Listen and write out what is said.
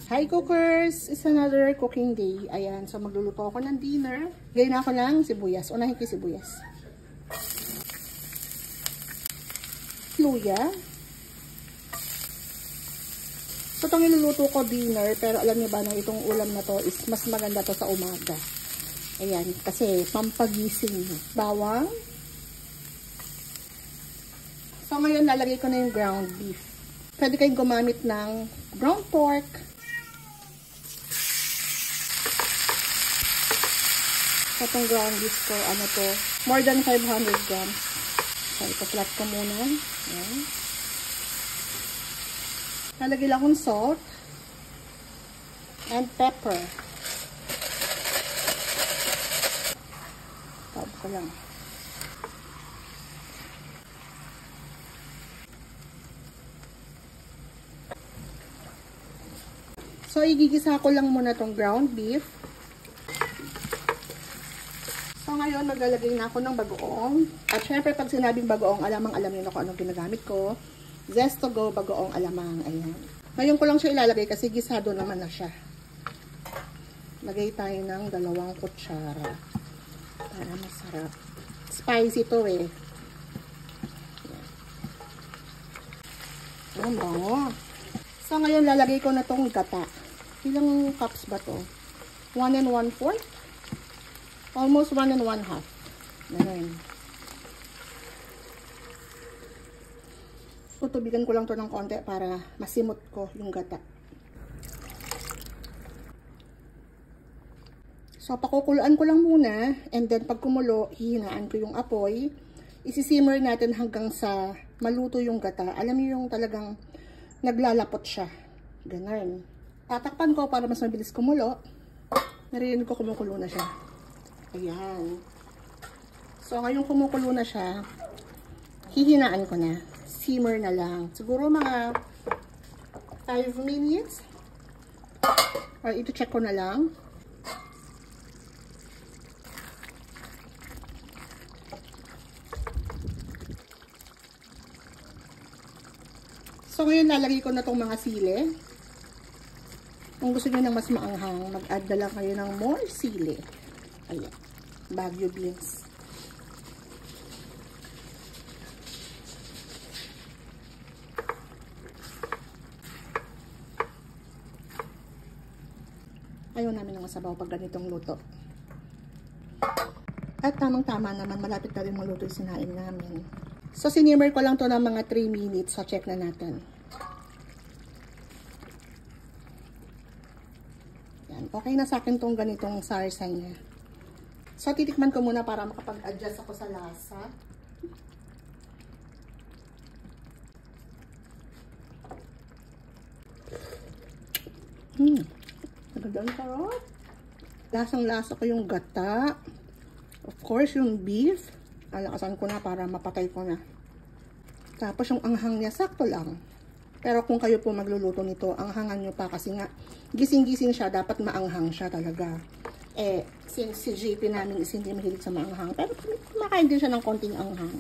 Hi cookers! It's another cooking day. Ayan, so magluluto ako ng dinner. Gawin ako ng sibuyas. Unahin ko yung sibuyas. Luya. So itong iluluto ko dinner, pero alam niyo ba na itong ulam na to is mas maganda to sa umaga. Ayan, kasi pampagising. Bawang. So ngayon lalagay ko na yung ground beef. Pwede kayong gumamit ng ground pork. So, itong ground beef ko, ano to, more than 500 grams. So, ito-flat ko muna. Ayan. Nalagay lang akong salt and pepper. Tab ko lang. So, igigisa ko lang muna itong ground beef. So, ngayon, maglalagay na ako ng bagoong. At syempre, pag sinabing bagoong alamang, alam niyo na kung anong ginagamit ko. Zest2Go bagoong alamang. Ayan. Ngayon ko lang siya ilalagay kasi gisado naman na siya. Lagay tayo ng 2 kutsara. Para masarap. Spicy to eh. Ayan. Ang bango. So, ngayon, lalagay ko na tong gata. Ilang cups ba to? 1 1/4? Almost 1 1/2. Ganun. Tutubigan ko lang to ng konti para masimot ko yung gata. So, pakukuluan ko lang muna. And then, pag kumulo, hihinaan ko yung apoy. Isisimmer natin hanggang sa maluto yung gata. Alam niyo yung talagang naglalapot siya. Ganun. Tatakpan ko para mas mabilis kumulo. Narinig ko kumukulo na siya. Ayan. So, ngayon kumukulo na siya, hihinaan ko na. Simmer na lang. Siguro mga 5 minutes. Or ito check ko na lang. So, ngayon lalagay ko na itong mga sili. Kung gusto nyo ng mas maanghang, mag-add na lang kayo ng more sili. Ayan. Baguio beans. Ayaw namin ng masabaw pag ganitong luto. At tamang-tama naman, malapit na rin maluto yung sinain namin. So, sinimmer ko lang to ng mga 3 minutes. So, check na natin. Yan. Okay na sa akin tong ganitong sarsay niya. So, titikman ko muna para makapag-adjust ako sa lasa. Nagandang sarap. Lasang-lasa ko yung gata. Of course, yung beef. Alakasan ko na para mapatay ko na. Tapos, yung anghang niya, sakto lang. Pero kung kayo po magluluto nito, anghangan nyo pa kasi nga, gising-gising siya, dapat maanghang siya talaga. Eh, since si JP namin is hindi mahilig sa maanghang, pero kumakain din siya ng konting anghang.